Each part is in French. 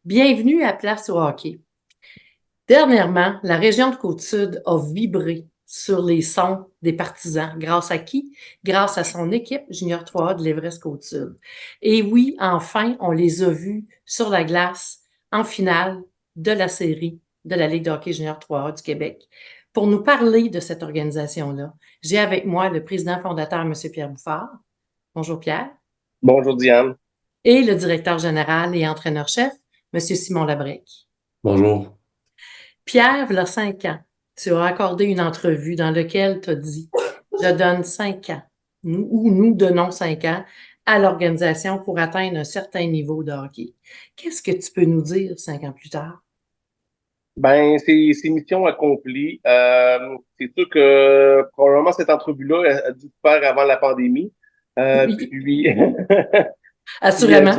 Bienvenue à Place au hockey. Dernièrement, la région de Côte-Sud a vibré sur les sons des partisans. Grâce à qui? Grâce à son équipe Junior 3A de l'Everest Côte-Sud. Et oui, enfin, on les a vus sur la glace en finale de la série de la Ligue de hockey Junior 3A du Québec. Pour nous parler de cette organisation-là, j'ai avec moi le président fondateur, M. Pierre Bouffard. Bonjour Pierre. Bonjour Diane. Et le directeur général et entraîneur-chef, M. Simon Labrec. Bonjour. Pierre, il y a 5 ans, tu as accordé une entrevue dans laquelle tu as dit je donne 5 ans, ou nous donnons 5 ans à l'organisation pour atteindre un certain niveau de hockey. Qu'est-ce que tu peux nous dire 5 ans plus tard? C'est mission accomplie. C'est sûr que probablement cette entrevue-là a dû se faire avant la pandémie. Oui, Puis, puis assurément.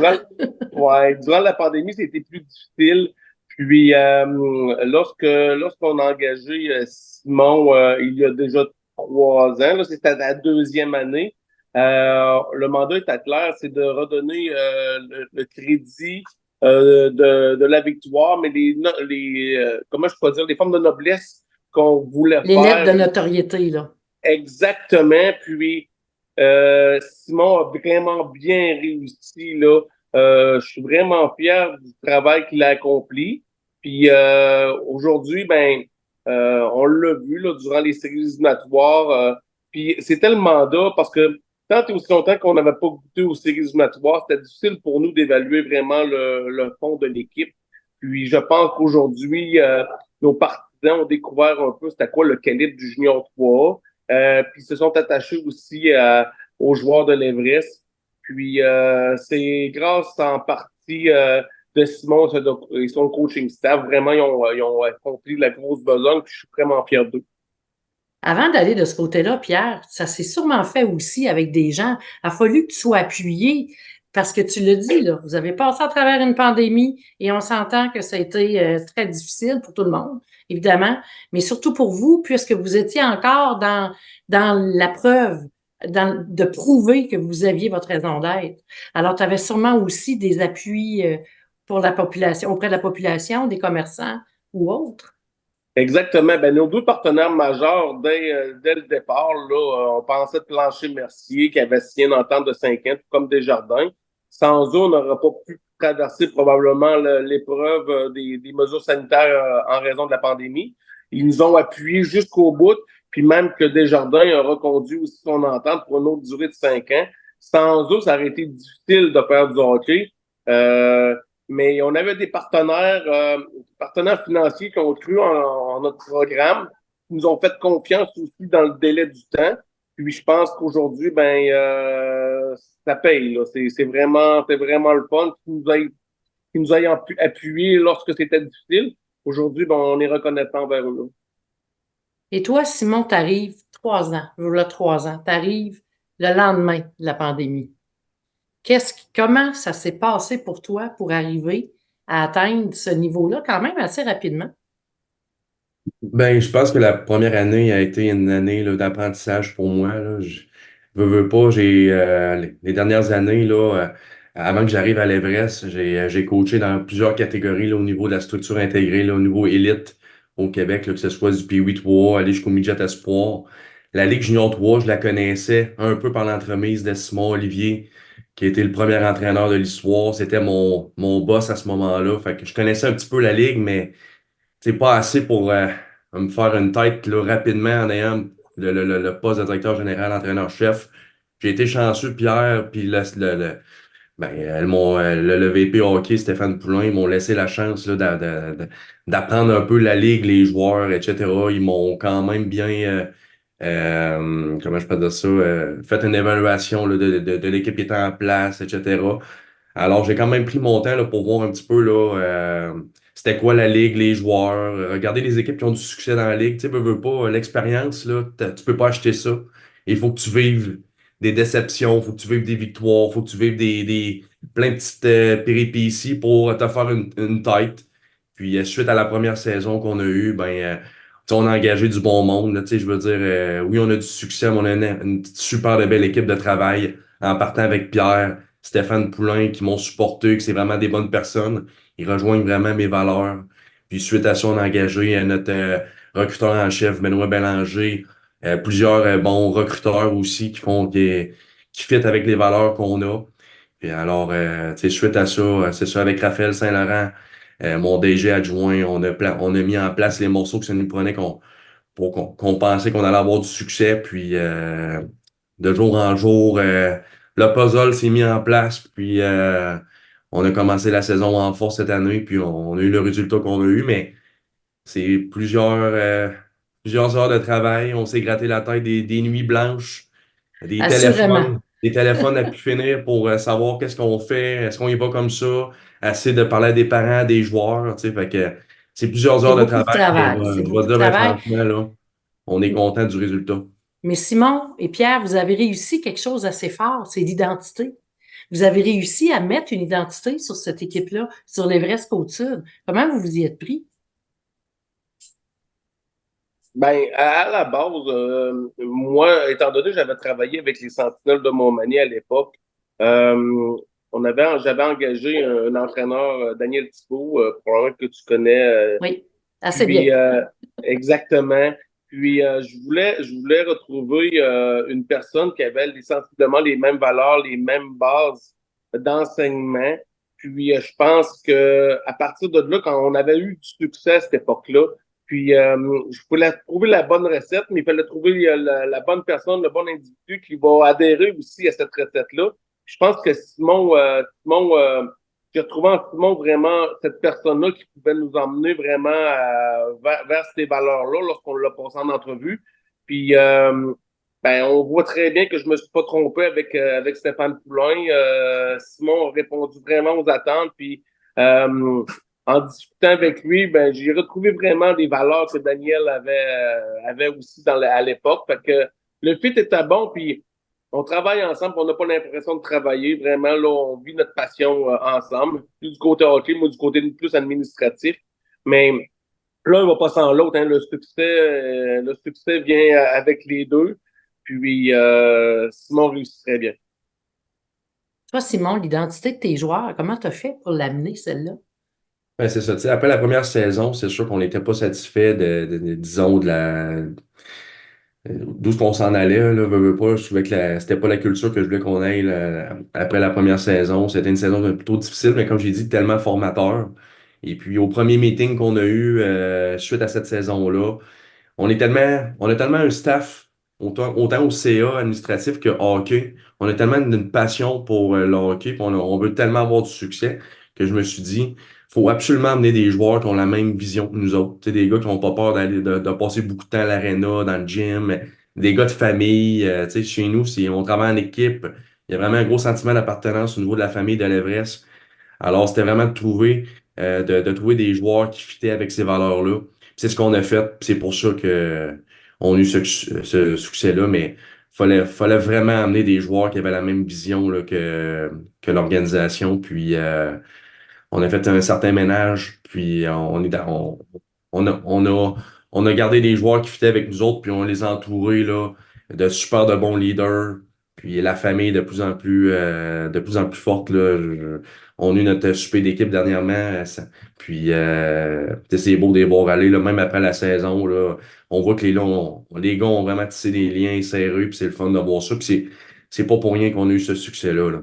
durant la pandémie, c'était plus difficile. Puis, lorsqu'on a engagé Simon il y a déjà 3 ans, là, c'était la deuxième année, le mandat était clair, c'est de redonner le crédit de la victoire, mais comment je peux dire, les formes de noblesse qu'on voulait Les lettres faire de notoriété, là. exactement. Puis Simon a vraiment bien réussi là. Je suis vraiment fier du travail qu'il a accompli. Puis aujourd'hui, on l'a vu là durant les séries éliminatoires. Puis c'était le mandat parce que tant et aussi longtemps qu'on n'avait pas goûté aux séries éliminatoires, c'était difficile pour nous d'évaluer vraiment le fond de l'équipe. Puis je pense qu'aujourd'hui, nos partisans ont découvert un peu c'était quoi le calibre du Junior 3A. Puis ils se sont attachés aussi aux joueurs de l'Everest. Puis c'est grâce en partie de Simon et son coaching staff. Vraiment, ils ont accompli la grosse besogne. Puis je suis vraiment fier d'eux. Avant d'aller de ce côté-là, Pierre, ça s'est sûrement fait aussi avec des gens. Il a fallu que tu sois appuyé parce que tu le dis, là, vous avez passé à travers une pandémie et on s'entend que ça a été très difficile pour tout le monde, évidemment, mais surtout pour vous, puisque vous étiez encore dans la preuve, de prouver que vous aviez votre raison d'être. Alors, tu avais sûrement aussi des appuis pour la population, auprès de la population, des commerçants ou autres. Exactement. Nos deux partenaires majeurs, dès le départ, là, on pensait de Plancher Mercier, qui avait signé une entente de 5 ans, tout comme Desjardins. Sans eux, on n'aurait pas pu traverser probablement l'épreuve des mesures sanitaires en raison de la pandémie. Ils nous ont appuyés jusqu'au bout, puis même que Desjardins a reconduit aussi son entente pour une autre durée de 5 ans. Sans eux, ça aurait été difficile de faire du hockey. Euh, mais on avait des partenaires financiers qui ont cru en notre programme, qui nous ont fait confiance aussi dans le délai du temps. Puis je pense qu'aujourd'hui, ça paye. Là. C'est vraiment le fun qui nous aient appuyé lorsque c'était difficile. Aujourd'hui, on est reconnaissant vers eux. Et toi, Simon, t'arrives 3 ans, voilà 3 ans, t'arrives le lendemain de la pandémie. Comment ça s'est passé pour toi pour arriver à atteindre ce niveau-là quand même assez rapidement? Je pense que la première année a été une année là, d'apprentissage pour moi. Là. Veux pas, j'ai les dernières années, là, avant que j'arrive à l'Everest, j'ai coaché dans plusieurs catégories là, au niveau de la structure intégrée, là, au niveau élite au Québec, là, que ce soit du Pee-Wee 3, aller jusqu'au Midget Espoir. La Ligue Junior 3, je la connaissais un peu par l'entremise de Simon Olivier, qui était le premier entraîneur de l'histoire. C'était mon boss à ce moment-là. Fait que je connaissais un petit peu la Ligue, mais c'est pas assez pour me faire une tête là, rapidement en ayant le poste de directeur général, entraîneur-chef. J'ai été chanceux, Pierre, puis le VP hockey, Stéphane Poulain, ils m'ont laissé la chance là, d'apprendre un peu la ligue, les joueurs, etc. Ils m'ont quand même bien, comment je peux dire ça, fait une évaluation là, de l'équipe qui était en place, etc. Alors, j'ai quand même pris mon temps là, pour voir un petit peu là, c'était quoi la ligue, les joueurs, regarder les équipes qui ont du succès dans la ligue. Tu sais, veux pas, l'expérience, là, tu peux pas acheter ça. Il faut que tu vives des déceptions, il faut que tu vives des victoires, il faut que tu vives plein de petites péripéties pour te faire une tête. Puis, suite à la première saison qu'on a eue, tu sais, on a engagé du bon monde. Là, tu sais, je veux dire, oui, on a du succès, mais on a une super de belle équipe de travail en partant avec Pierre. Stéphane Poulain qui m'ont supporté, que c'est vraiment des bonnes personnes. Ils rejoignent vraiment mes valeurs. Puis suite à ça, on a engagé notre recruteur en chef, Benoît Bélanger, plusieurs bons recruteurs aussi qui fit avec les valeurs qu'on a. Puis alors, tu sais, suite à ça, c'est ça, avec Raphaël Saint-Laurent, mon DG adjoint, on a mis en place les morceaux que ça nous prenait qu'on pensait qu'on allait avoir du succès. Puis de jour en jour, le puzzle s'est mis en place. Puis on a commencé la saison en force cette année. Puis on a eu le résultat qu'on a eu. Mais c'est plusieurs heures de travail. On s'est gratté la tête des nuits blanches, Assurément. des téléphones à pu finir pour savoir qu'est-ce qu'on fait, est-ce qu'on y va comme ça, essayer de parler à des parents, des joueurs, tu sais, fait que c'est plusieurs C'est heures de beaucoup de travail, mais travail. C'est je vais beaucoup te de dire, ben, travail. franchement, là, on est content du résultat. Mais Simon et Pierre, vous avez réussi quelque chose d'assez fort, c'est l'identité. Vous avez réussi à mettre une identité sur cette équipe-là, sur l'Everest Côte-Sud. Comment vous vous y êtes pris? Ben, à la base, moi, étant donné que j'avais travaillé avec les Sentinelles de Montmagny à l'époque, j'avais engagé un entraîneur, Daniel Thibault, probablement que tu connais, Oui, assez bien. puis exactement. Puis je voulais retrouver une personne qui avait sensiblement les mêmes valeurs, les mêmes bases d'enseignement. Puis je pense que à partir de là, quand on avait eu du succès à cette époque-là, puis je voulais trouver la bonne recette, mais il fallait trouver la bonne personne, le bon individu qui va adhérer aussi à cette recette-là. Je pense que j'ai retrouvé en Simon vraiment cette personne-là qui pouvait nous emmener vraiment vers ces valeurs-là lorsqu'on l'a passé en entrevue. Puis, ben, on voit très bien que je me suis pas trompé avec Stéphane Poulain. Simon a répondu vraiment aux attentes. Puis, en discutant avec lui, ben, j'ai retrouvé vraiment des valeurs que Daniel avait aussi à l'époque. Fait que le fit était bon. Puis, on travaille ensemble, on n'a pas l'impression de travailler. Vraiment, là, on vit notre passion ensemble. Plus du côté hockey, moi du côté plus administratif. Mais là, il va pas sans l'autre. Hein. Le succès vient avec les deux. Puis, Simon réussit très bien. Toi, Simon, l'identité de tes joueurs, comment tu as fait pour l'amener, celle-là? Ben, c'est ça, tu sais, après la première saison, c'est sûr qu'on n'était pas satisfait disons, d'où est-ce qu'on s'en allait, là, veux pas, je trouvais que c'était pas la culture que je voulais qu'on aille là, après la première saison. C'était une saison plutôt difficile, mais comme j'ai dit, tellement formateur. Et puis au premier meeting qu'on a eu suite à cette saison-là, on a tellement un staff, autant au CA administratif que hockey, on a tellement une passion pour le hockey, puis on veut tellement avoir du succès que je me suis dit, faut absolument amener des joueurs qui ont la même vision que nous autres. Tu sais, des gars qui n'ont pas peur de passer beaucoup de temps à l'aréna, dans le gym, des gars de famille. Tu sais, chez nous, on travaille en équipe. Il y a vraiment un gros sentiment d'appartenance au niveau de la famille de l'Everest. Alors, c'était vraiment de trouver des joueurs qui fitaient avec ces valeurs-là. Puis c'est ce qu'on a fait. Puis c'est pour ça que on a eu ce succès-là. Mais fallait vraiment amener des joueurs qui avaient la même vision là, que l'organisation. Puis on a fait un certain ménage. Puis on a gardé des joueurs qui fitaient avec nous autres. Puis on les a entourés là, de bons leaders. Puis la famille de plus en plus forte, là. On a eu notre souper d'équipe dernièrement. Puis tu sais, c'est beau de les voir aller, là, même après la saison. Là, on voit que les gars ont vraiment tissé des liens serrés, puis c'est le fun de voir ça. Puis c'est pas pour rien qu'on a eu ce succès-là. Là.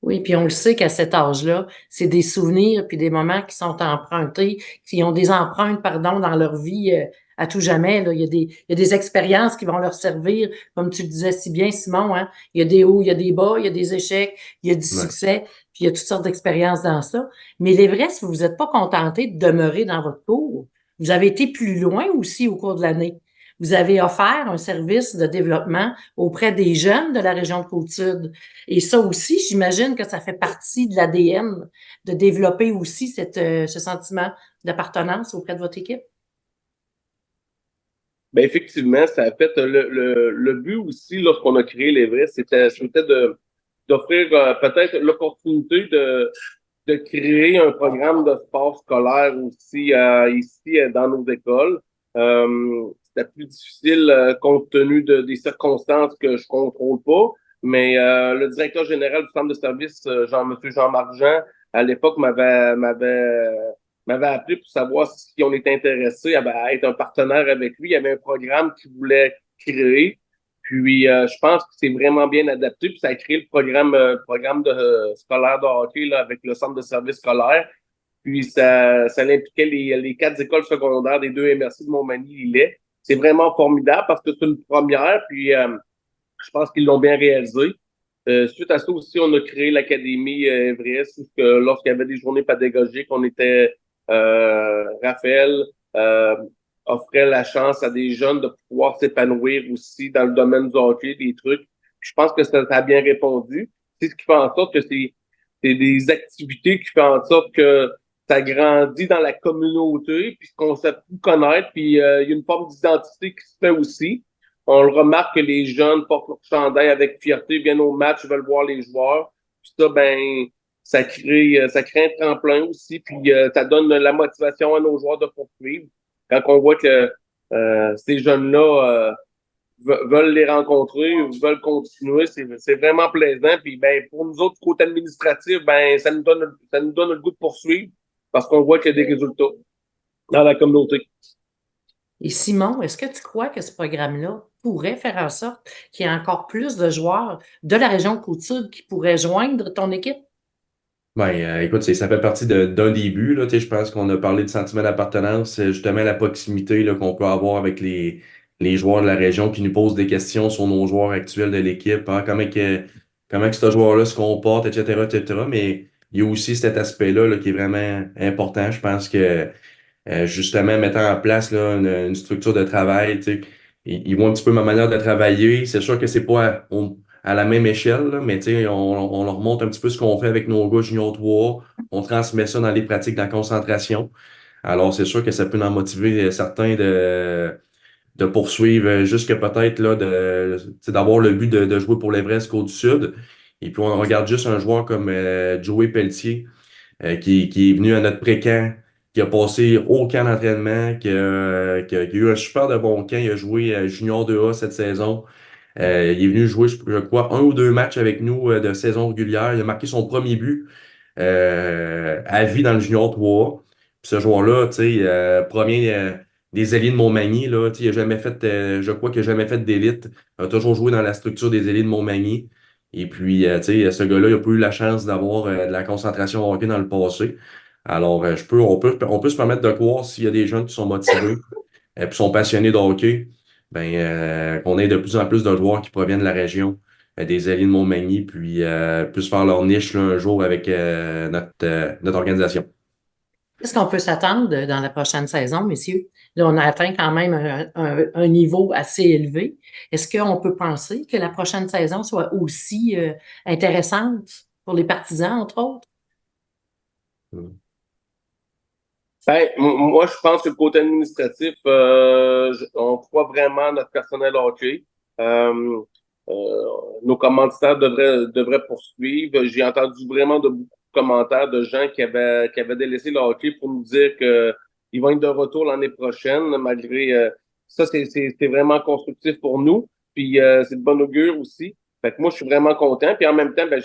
Oui, puis on le sait qu'à cet âge-là, c'est des souvenirs puis des moments qui sont empruntés, qui ont des empreintes, pardon, dans leur vie à tout jamais. Là. Il y a des expériences qui vont leur servir, comme tu le disais si bien, Simon, hein. Il y a des hauts, il y a des bas, il y a des échecs, il y a du Ouais. succès, puis il y a toutes sortes d'expériences dans ça. Mais l'Everest, vous vous êtes pas contenté de demeurer dans votre cours. Vous avez été plus loin aussi au cours de l'année. Vous avez offert un service de développement auprès des jeunes de la région de Côte-Sud. Et ça aussi, j'imagine que ça fait partie de l'ADN de développer aussi ce sentiment d'appartenance auprès de votre équipe. Ben effectivement, ça a fait le but aussi lorsqu'on a créé l'Everest, c'était d'offrir peut-être l'opportunité de créer un programme de sport scolaire aussi ici dans nos écoles. C'était plus difficile compte tenu des circonstances que je contrôle pas. Mais le directeur général du centre de service, Monsieur Jean-Marc Jean, à l'époque, m'avait appelé pour savoir si on était intéressé à être un partenaire avec lui. Il y avait un programme qu'il voulait créer. Puis je pense que c'est vraiment bien adapté. Puis ça a créé le programme scolaire de hockey là, avec le centre de service scolaire. Puis ça impliquait les 4 écoles secondaires des 2 MRC de Montmagny-Lillet. C'est vraiment formidable parce que c'est une première. Puis je pense qu'ils l'ont bien réalisé. Suite à ça aussi, on a créé l'Académie Everest, où lorsqu'il y avait des journées pédagogiques, Raphaël euh, offrait la chance à des jeunes de pouvoir s'épanouir aussi dans le domaine du hockey, des trucs. Puis je pense que ça a bien répondu. C'est ce qui fait en sorte que c'est des activités qui font en sorte que ça grandit dans la communauté, puis qu'on sait plus connaître, puis il y a une forme d'identité qui se fait aussi. On le remarque que les jeunes portent leur chandail avec fierté, viennent au match, veulent voir les joueurs. Puis ça, ben, ça crée un tremplin aussi, puis ça donne la motivation à nos joueurs de poursuivre. Quand on voit que ces jeunes-là veulent les rencontrer, veulent continuer, c'est vraiment plaisant. Puis ben, pour nous autres, côté administratif, ben, ça nous donne le goût de poursuivre parce qu'on voit qu'il y a des résultats dans la communauté. Et Simon, est-ce que tu crois que ce programme-là pourrait faire en sorte qu'il y ait encore plus de joueurs de la région Côte-Sud qui pourraient joindre ton équipe? Ben, écoute, ça fait partie d'un début, là, tu sais, je pense qu'on a parlé de sentiment d'appartenance, justement la proximité là, qu'on peut avoir avec les joueurs de la région qui nous posent des questions sur nos joueurs actuels de l'équipe, hein, comment que ce joueur-là se comporte, etc., etc. Mais il y a aussi cet aspect-là là, qui est vraiment important. Je pense que justement, mettant en place là, une structure de travail, tu sais, ils voient un petit peu ma manière de travailler. C'est sûr que c'est pas à la même échelle, là, mais tu sais, on leur montre un petit peu ce qu'on fait avec nos gars Junior 3. On transmet ça dans les pratiques de la concentration. Alors, c'est sûr que ça peut en motiver certains de poursuivre jusque peut-être là tu sais, d'avoir le but de jouer pour l'Everest Côte-du-Sud. Et puis, on regarde juste un joueur comme Joey Pelletier qui est venu à notre pré-camp, qui a passé au camp d'entraînement, qui a eu un super de bon camp. Il a joué Junior 2A cette saison. Il est venu jouer, je crois, 1 ou 2 matchs avec nous de saison régulière. Il a marqué son premier but à vie dans le Junior 3A. Puis ce joueur-là, tu sais, premier des ailiers de Montmagny, là, tu sais, il a jamais fait, je crois qu'il n'a jamais fait d'élite. Il a toujours joué dans la structure des ailiers de Montmagny. Et puis, tu sais, ce gars-là, il n'a pas eu la chance d'avoir de la concentration au hockey dans le passé. Alors, on peut se permettre de croire s'il y a des jeunes qui sont motivés et qui sont passionnés de hockey, ben, qu'on ait de plus en plus de joueurs qui proviennent de la région, des alliés de Montmagny, puis puissent faire leur niche là, un jour avec notre organisation. Qu'est-ce qu'on peut s'attendre dans la prochaine saison, messieurs? Là, on a atteint quand même un niveau assez élevé. Est-ce qu'on peut penser que la prochaine saison soit aussi intéressante pour les partisans, entre autres? Ben, moi, je pense que le côté administratif, on croit vraiment à notre personnel hockey. Euh, euh, nos commanditaires devraient poursuivre. J'ai entendu vraiment de beaucoup de commentaires de gens qui avaient délaissé le hockey pour nous dire que ils vont être de retour l'année prochaine, malgré ça, c'est vraiment constructif pour nous. Puis c'est de bon augure aussi. Fait que moi, je suis vraiment content. Puis en même temps, ben,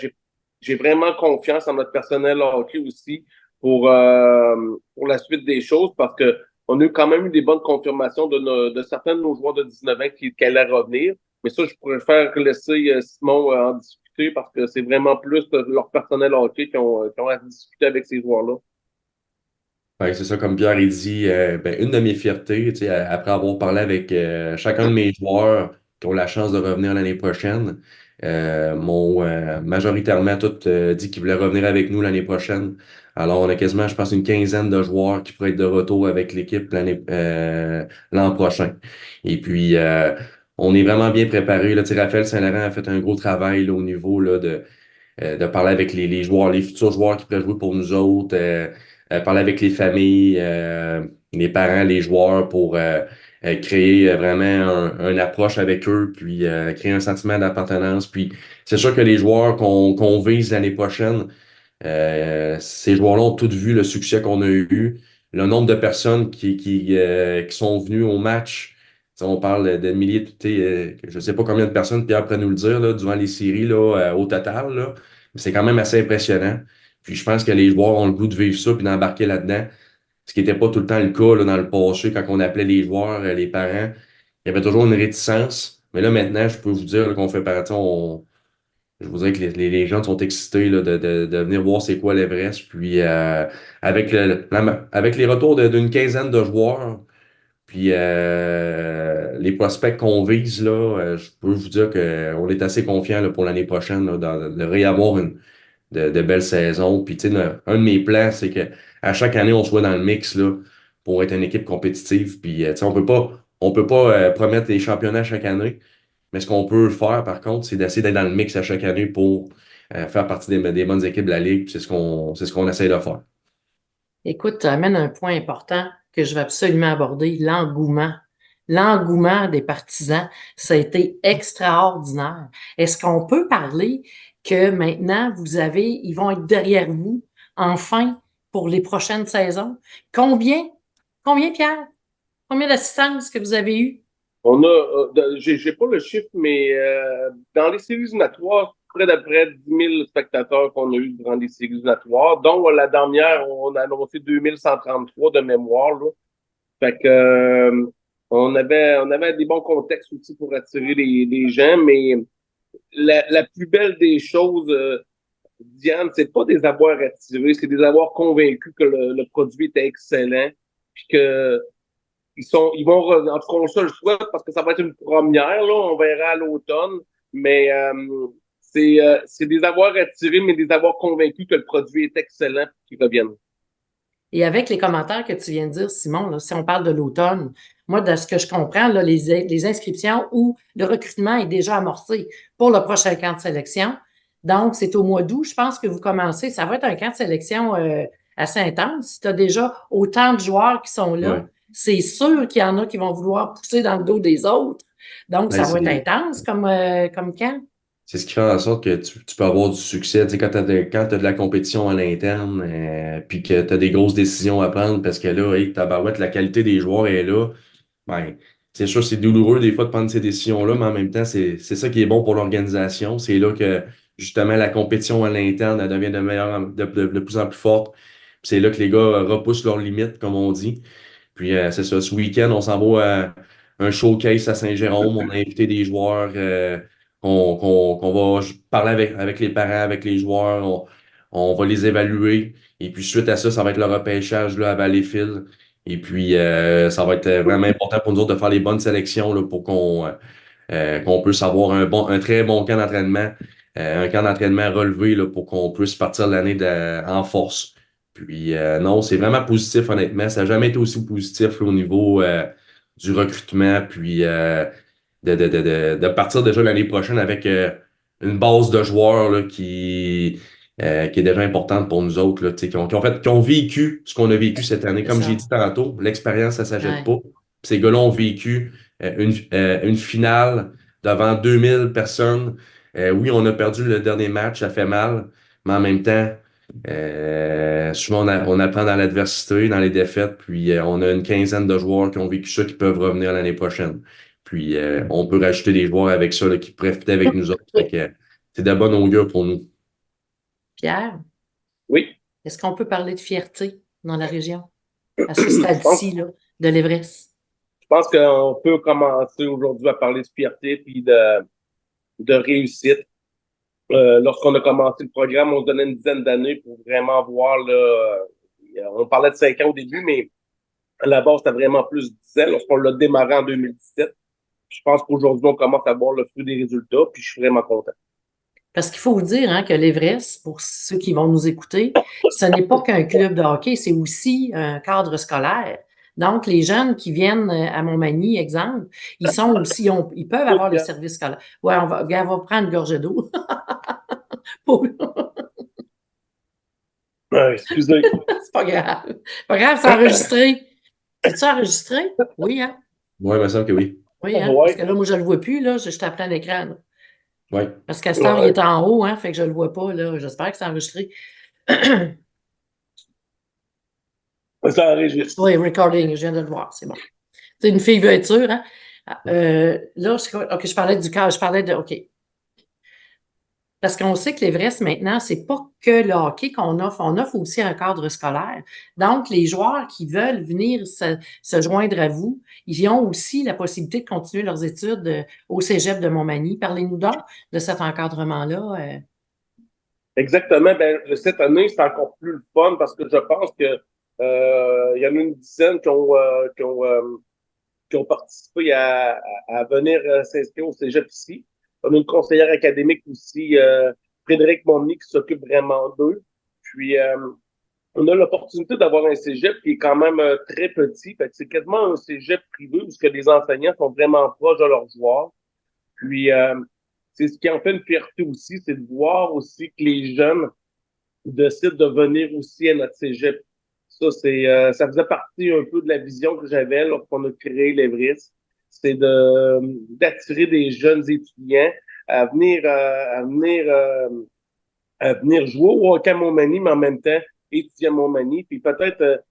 j'ai vraiment confiance en notre personnel hockey aussi pour la suite des choses parce que on a eu quand même eu des bonnes confirmations de certains de nos joueurs de 19 ans qui allaient revenir. Mais ça, je préfère laisser Simon en discuter parce que c'est vraiment plus leur personnel hockey qui ont à discuter avec ces joueurs-là. Ouais, c'est ça, comme Pierre il dit, ben, une de mes fiertés, tu sais, après avoir parlé avec chacun de mes joueurs qui ont la chance de revenir l'année prochaine, m'ont majoritairement tous dit qu'ils voulaient revenir avec nous l'année prochaine. Alors, on a quasiment, je pense, une quinzaine de joueurs qui pourraient être de retour avec l'équipe l'an prochain. Et puis, on est vraiment bien préparés. Là, tu sais, Raphaël Saint-Laurent a fait un gros travail là, au niveau là, de parler avec les joueurs, les futurs joueurs qui pourraient jouer pour nous autres, parler avec les familles, les parents, les joueurs pour créer vraiment une approche avec eux, puis créer un sentiment d'appartenance. Puis c'est sûr que les joueurs qu'on vise l'année prochaine, ces joueurs-là ont tous vu le succès qu'on a eu, le nombre de personnes qui sont venues au match. On parle de milliers, je ne sais pas combien de personnes, Pierre pourrait nous le dire, là, durant les séries là, au total, là. Mais c'est quand même assez impressionnant. Puis je pense que les joueurs ont le goût de vivre ça puis d'embarquer là-dedans. Ce qui n'était pas tout le temps le cas là, dans le passé, quand on appelait les joueurs, les parents. Il y avait toujours une réticence. Mais là, maintenant, je peux vous dire là, qu'on fait partie, je vous dirais que les gens sont excités là, de venir voir c'est quoi l'Everest. Puis avec, avec les retours d'une quinzaine de joueurs, puis les prospects qu'on vise, là, je peux vous dire qu'on est assez confiant là, pour l'année prochaine là, de réavoir de belles saisons. Puis, tu sais, un de mes plans, c'est que à chaque année, on soit dans le mix là, pour être une équipe compétitive. Puis, tu sais, on peut pas promettre les championnats chaque année. Mais ce qu'on peut faire, par contre, c'est d'essayer d'être dans le mix à chaque année pour faire partie des bonnes équipes de la Ligue. Puis c'est ce qu'on essaie de faire. Écoute, tu amènes un point important que je vais absolument aborder, l'engouement. L'engouement des partisans, ça a été extraordinaire. Est-ce qu'on peut parler que maintenant, ils vont être derrière vous, enfin, pour les prochaines saisons? Combien? Combien, Pierre? Combien d'assistances que vous avez eues? On a, j'ai pas le chiffre, mais dans les séries éliminatoires, près d'après 10 000 spectateurs qu'on a eu durant les séries éliminatoires, dont la dernière, on a annoncé 2133 de mémoire, là. Fait que on avait des bons contextes aussi pour attirer les gens, mais la plus belle des choses, Diane, c'est pas des avoir attirés, c'est des avoir convaincus que le produit était excellent, puis que ils vont, en tout cas, on se le souhaite parce que ça va être une première, là, on verra à l'automne, mais c'est des avoirs attirés, mais des avoirs convaincus que le produit est excellent et qu'ils reviennent. Et avec les commentaires que tu viens de dire, Simon, là, si on parle de l'automne, moi, de ce que je comprends, là, les inscriptions ou le recrutement est déjà amorcé pour le prochain camp de sélection. Donc, c'est au mois d'août, je pense que vous commencez. Ça va être un camp de sélection assez intense. Si tu as déjà autant de joueurs qui sont là, Ouais. c'est sûr qu'il y en a qui vont vouloir pousser dans le dos des autres. Donc, Ben, ça va être intense comme camp. c'est ce qui fait en sorte que tu peux avoir du succès. Tu sais, quand t'as de la compétition à l'interne, puis que tu as des grosses décisions à prendre parce que là, hey, tabarouette, la qualité des joueurs est là, ben, c'est sûr, c'est douloureux des fois de prendre ces décisions-là, mais en même temps, c'est ça qui est bon pour l'organisation. C'est là que, justement, la compétition à l'interne, elle devient de plus en plus forte. Puis c'est là que les gars repoussent leurs limites, comme on dit. Puis c'est ça, ce week-end, on s'en va à un showcase à Saint-Jérôme. On a invité des joueurs qu'on va parler avec les parents, avec les joueurs. On va les évaluer. Et puis suite à ça, ça va être le repêchage là, à Valleyfield. Et puis ça va être vraiment important pour nous autres de faire les bonnes sélections là, pour qu'on puisse avoir un très bon camp d'entraînement. Un camp d'entraînement relevé là, pour qu'on puisse partir l'année en force. Puis non, c'est vraiment positif, honnêtement. Ça n'a jamais été aussi positif là, au niveau du recrutement. Puis de partir déjà l'année prochaine avec une base de joueurs là, qui est déjà importante pour nous autres, là, tu sais, qui ont vécu ce qu'on a vécu cette année. C'est Comme j'ai ça. dit tantôt, l'expérience, ça ne s'achète Ouais. pas. Puis ces gars-là ont vécu une finale devant 2000 personnes. Oui, on a perdu le dernier match, ça fait mal, mais en même temps, souvent on apprend dans l'adversité, dans les défaites, puis on a une quinzaine de joueurs qui ont vécu ça qui peuvent revenir l'année prochaine. Puis on peut rajouter des joueurs avec ça là, qui pourraient fitter avec nous autres. Fait que, c'est de bonne augure pour nous. Pierre, Oui, est-ce qu'on peut parler de fierté dans la région à ce je pense, stade-ci là, de l'Everest? je pense qu'on peut commencer aujourd'hui à parler de fierté puis de réussite. Lorsqu'on a commencé le programme, on se donnait une dizaine d'années pour vraiment voir, là, on parlait de 5 ans au début, mais à la base, c'était vraiment plus de 10 ans. Lorsqu'on l'a démarré en 2017, je pense qu'aujourd'hui, on commence à voir le fruit des résultats, puis je suis vraiment content. Parce qu'il faut vous dire hein, que l'Everest, pour ceux qui vont nous écouter, ce n'est pas qu'un club de hockey, c'est aussi un cadre scolaire. Donc, les jeunes qui viennent à Montmagny, exemple, ils sont aussi, ils peuvent Écoute, avoir le service scolaire. Ouais, on va prendre une gorgée d'eau. Pour- excusez. C'est pas grave. C'est pas grave, c'est enregistré. C'est-tu enregistré? Oui, hein? Oui, il me semble que oui. Oui, hein? Parce Ouais, que là, moi, je le vois plus, là. Je suis à plein d'écran, là. Oui. Parce qu'à ce temps, il ouais, est en haut, hein? Fait que je le vois pas, là. J'espère que c'est enregistré. ça enregistre. Oui, recording, je viens de le voir, c'est bon. C'est une fille veut être sûre, hein? Là, OK, je parlais du cadre, je parlais de, OK. Parce qu'on sait que l'Everest, maintenant, c'est pas que le hockey qu'on offre, on offre aussi un cadre scolaire. Donc, les joueurs qui veulent venir se joindre à vous, ils ont aussi la possibilité de continuer leurs études au Cégep de Montmagny. Parlez-nous donc de cet encadrement-là. Exactement. Ben, cette année, c'est encore plus le fun parce que je pense que il y en a une dizaine qui ont participé à venir s'inscrire au Cégep ici. On a une conseillère académique aussi, Frédéric Monnier, qui s'occupe vraiment d'eux. Puis, on a l'opportunité d'avoir un cégep qui est quand même très petit. Fait que c'est quasiment un cégep privé où ce que les enseignants sont vraiment proches de leurs joueurs. Puis, c'est ce qui en fait une fierté aussi, c'est de voir aussi que les jeunes décident de venir aussi à notre cégep. Ça faisait partie un peu de la vision que j'avais lorsqu'on a créé l'Evris. C'est d'attirer des jeunes étudiants à venir jouer au hockey à Montmagny, mais en même temps étudier à Montmagny, puis peut-être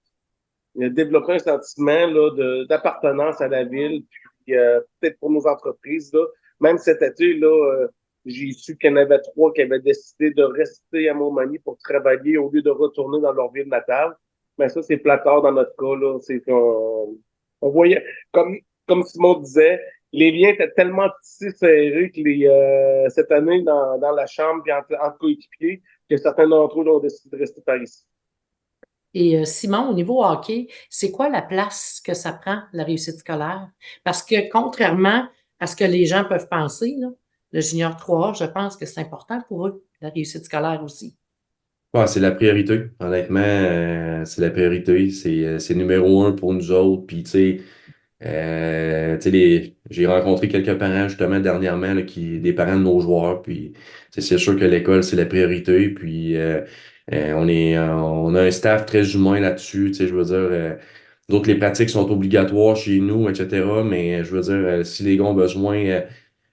développer un sentiment là, d'appartenance à la ville, puis peut-être pour nos entreprises. Là. Même cet été, là, j'ai su qu'il y en avait 3 qui avaient décidé de rester à Montmagny pour travailler au lieu de retourner dans leur ville natale. Mais ça, c'est platard dans notre cas. Là. C'est on voyait, comme Simon disait, les liens étaient tellement tissés serrés que cette année, dans la chambre et entre coéquipiers, que certains d'entre eux ont décidé de rester par ici. Et Simon, au niveau hockey, c'est quoi la place que ça prend, la réussite scolaire? Parce que contrairement à ce que les gens peuvent penser, là, le junior 3A, je pense que c'est important pour eux, la réussite scolaire aussi. Ouais, c'est la priorité. Honnêtement, c'est la priorité. C'est numéro un pour nous autres. Puis, tu sais, j'ai rencontré quelques parents justement dernièrement, là, des parents de nos joueurs. Puis, c'est sûr que l'école, c'est la priorité. Puis, on a un staff très humain là-dessus. Tu sais, je veux dire, d'autres, les pratiques sont obligatoires chez nous, etc. Mais je veux dire, si les gars ont besoin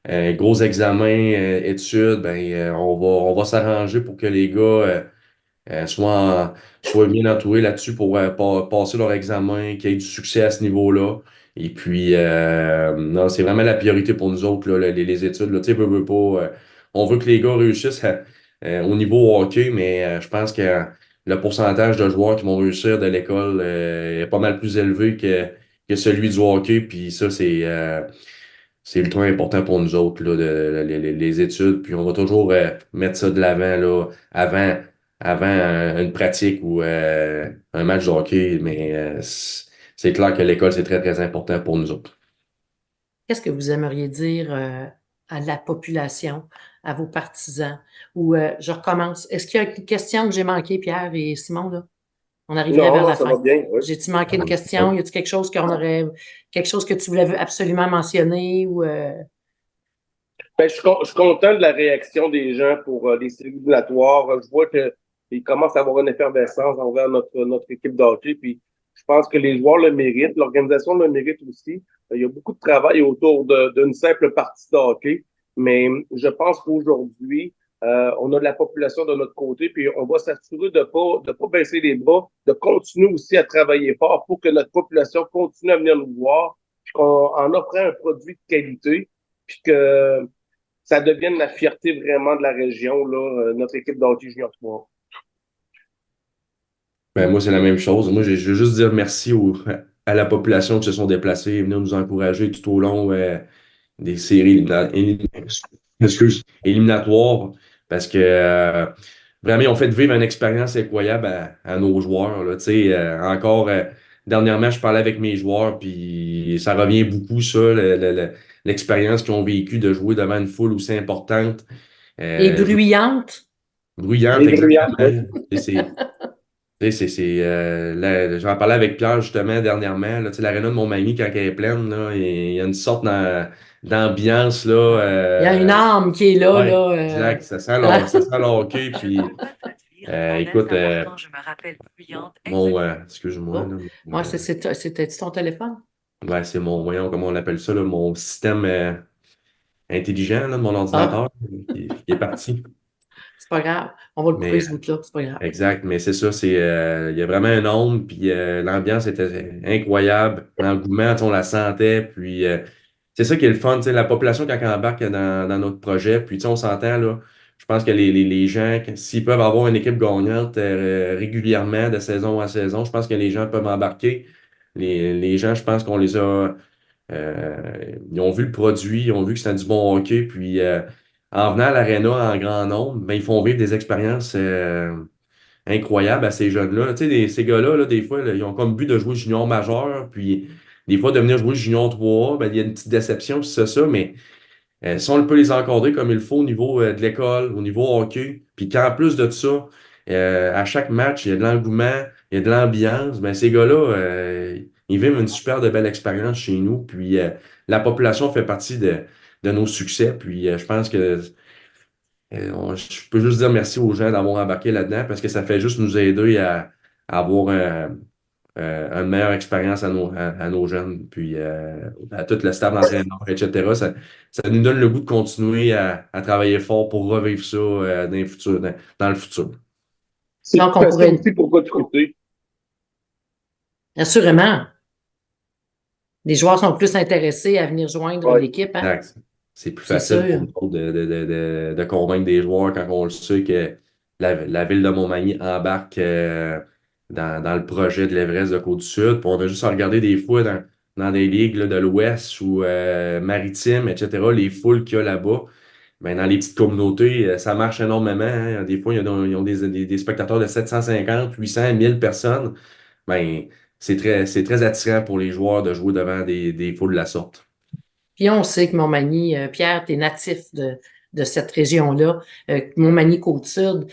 gros examens, études, ben, on va s'arranger pour que les gars soient bien entourés là-dessus pour passer leur examen, qu'il y ait du succès à ce niveau-là. Et puis, non, c'est vraiment la priorité pour nous autres, là, les études. Là, tu sais, pas, on veut que les gars réussissent au niveau hockey, mais je pense que le pourcentage de joueurs qui vont réussir de l'école est pas mal plus élevé que celui du hockey. Puis ça, c'est ultra important pour nous autres, là, les études. Puis on va toujours mettre ça de l'avant, là, avant une pratique ou un match de hockey. Mais c'est clair que l'école, c'est très, très important pour nous autres. Qu'est-ce que vous aimeriez dire à la population, à vos partisans? Ou je recommence. Est-ce qu'il y a une question que j'ai manquée, Pierre et Simon, là? On arriverait vers Non, la ça fin. va bien, oui. J'ai-tu manqué une question? Y a-t-il quelque chose que tu voulais absolument mentionner ou Ben, je suis content de la réaction des gens pour les séries éliminatoires. Je vois qu'ils commencent à avoir une effervescence envers notre équipe de hockey. Puis je pense que les joueurs le méritent, l'organisation le mérite aussi. Il y a beaucoup de travail autour d'une simple partie de hockey, mais je pense qu'aujourd'hui, on a de la population de notre côté, puis on va s'assurer de pas baisser les bras, de continuer aussi à travailler fort pour que notre population continue à venir nous voir, puis en offrant un produit de qualité, puis que ça devienne la fierté vraiment de la région, là, notre équipe de hockey junior 3. Ben, moi, c'est la même chose. Moi, je veux juste dire merci à la population qui se sont déplacés et venir nous encourager tout au long des séries éliminatoires parce que vraiment, ils ont fait vivre une expérience incroyable à nos joueurs. Là. Tu sais, encore, dernièrement, je parlais avec mes joueurs, puis ça revient beaucoup, ça, l'expérience qu'ils ont vécue de jouer devant une foule aussi importante. et bruyante? Bruyante, Et bruyante, oui. exactement. J'en parlais avec Pierre justement dernièrement. Là, tu sais, l'aréna de Montmagny, quand elle est pleine, là, il y a une sorte d'ambiance. Là, Il y a une âme qui est là, ouais, là. exact. Ça sent le hockey. Puis, écoute, excuse-moi. Oh, Là, moi, c'était ton téléphone? ouais, c'est mon, voyons comment on appelle ça, là, mon système intelligent là, de mon Ah, ordinateur qui est parti. c'est pas grave. On va le couper, Mais ce bout-là, c'est pas grave. exact, mais c'est ça, il y a vraiment un nombre, puis l'ambiance était incroyable, l'engouement, tu sais, on la sentait, puis c'est ça qui est le fun, tu sais, la population quand elle embarque dans notre projet, puis tu sais, on s'entend, là, je pense que les gens, s'ils peuvent avoir une équipe gagnante régulièrement de saison à saison, je pense que les gens peuvent embarquer. Les gens, je pense qu'on les a, ils ont vu le produit, ils ont vu que c'était du bon hockey, puis en venant à l'aréna en grand nombre, ben, ils font vivre des expériences incroyables à ces jeunes-là. Tu sais, ces gars-là, là, des fois, là, ils ont comme but de jouer junior majeur, puis des fois, de venir jouer junior 3A, ben, il y a une petite déception, puis c'est ça, mais si on peut les encadrer comme il faut au niveau de l'école, au niveau hockey, puis qu'en plus de ça, à chaque match, il y a de l'engouement, il y a de l'ambiance, ben, ces gars-là, ils vivent une super de belle expérience chez nous, puis la population fait partie de nos succès, puis je pense que je peux juste dire merci aux gens d'avoir embarqué là-dedans parce que ça fait juste nous aider à avoir une meilleure expérience à nos jeunes, puis à tout le staff d'entraîneur, etc. Ça nous donne le goût de continuer à travailler fort pour revivre ça dans le futur. C'est Donc, plus on facile pourrait, aussi pour recruter. assurément, les joueurs sont plus intéressés à venir joindre Ouais. l'équipe, hein? Exact. C'est plus C'est facile pour sûr. nous autres de convaincre des joueurs quand on le sait que la ville de Montmagny embarque dans le projet de l'Everest de Côte-du-Sud. Puis on a juste à regarder des fois dans des ligues là, de l'Ouest ou maritimes, etc., les foules qu'il y a là-bas. Ben, dans les petites communautés, ça marche énormément, hein. Des fois, ils ont des spectateurs de 750, 800, 1000 personnes. Ben, c'est très attirant pour les joueurs de jouer devant des foules de la sorte. Puis on sait que Montmagny, Pierre, tu es natif de cette région-là, Montmagny-Côte-Sud.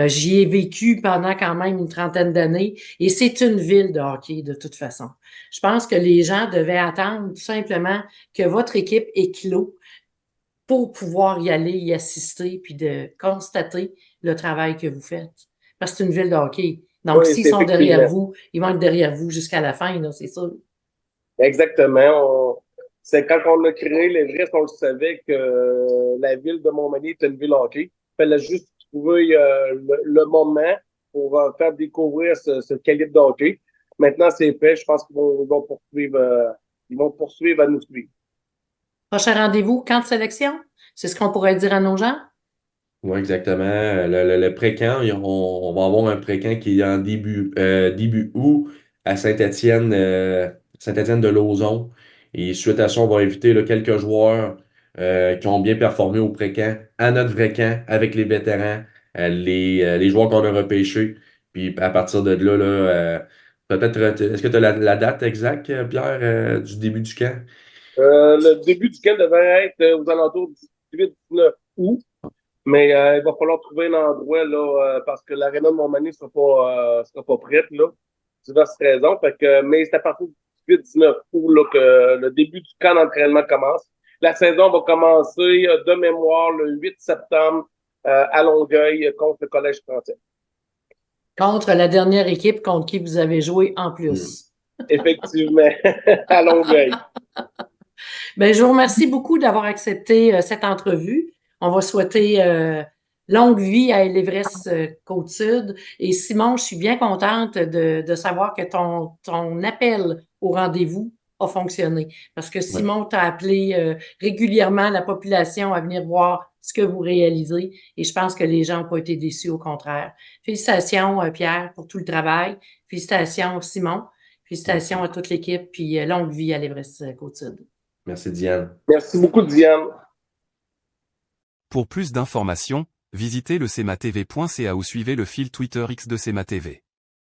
J'y ai vécu pendant quand même une trentaine d'années et c'est une ville de hockey de toute façon. Je pense que les gens devaient attendre tout simplement que votre équipe éclot pour pouvoir y aller, y assister, puis de constater le travail que vous faites. Parce que c'est une ville de hockey. Donc, Oui, s'ils c'est sont derrière effectivement. vous, ils vont être derrière vous jusqu'à la fin, là, c'est sûr. Exactement. C'est quand on a créé l'Everest, on le savait que la ville de Montmagny était une ville hockey. Il fallait juste trouver le moment pour faire découvrir ce calibre de hockey. Maintenant, c'est fait. Je pense ils vont poursuivre à nous suivre. Prochain rendez-vous, camp de sélection? C'est ce qu'on pourrait dire à nos gens? Oui, exactement. Le pré-camp, on va avoir un pré-camp qui est en début août à Saint-Étienne, Saint-Étienne de Lauzon. Et suite à ça, on va inviter là, quelques joueurs qui ont bien performé au pré-camp à notre vrai camp avec les vétérans, les joueurs qu'on a repêchés. Puis à partir de là, peut-être, est-ce que tu as la date exacte, Pierre, du début du camp? Le début du camp devait être aux alentours du 18-19 août. Mais il va falloir trouver un endroit là, parce que l'aréna de Montmagny sera pas prête, là, diverses raisons. Mais c'est à partir du 18-19 août là, que le début du camp d'entraînement commence. La saison va commencer de mémoire le 8 septembre à Longueuil contre le Collège français. Contre la dernière équipe contre qui vous avez joué en Hmm. plus. Effectivement, à Longueuil. Ben, je vous remercie beaucoup d'avoir accepté cette entrevue. On va souhaiter longue vie à l'Everest Côte-Sud. Et Simon, je suis bien contente de savoir que ton appel au rendez-vous a fonctionné. Parce que Ouais. Simon t'a appelé régulièrement la population à venir voir ce que vous réalisez. Et je pense que les gens n'ont pas été déçus, au contraire. Félicitations, Pierre, pour tout le travail. Félicitations, Simon. Félicitations à toute l'équipe. Puis longue vie à l'Everest Côte-Sud. Merci, Diane. Merci beaucoup, Diane. Pour plus d'informations, visitez le cmatv.ca ou suivez le fil Twitter X de CMATV.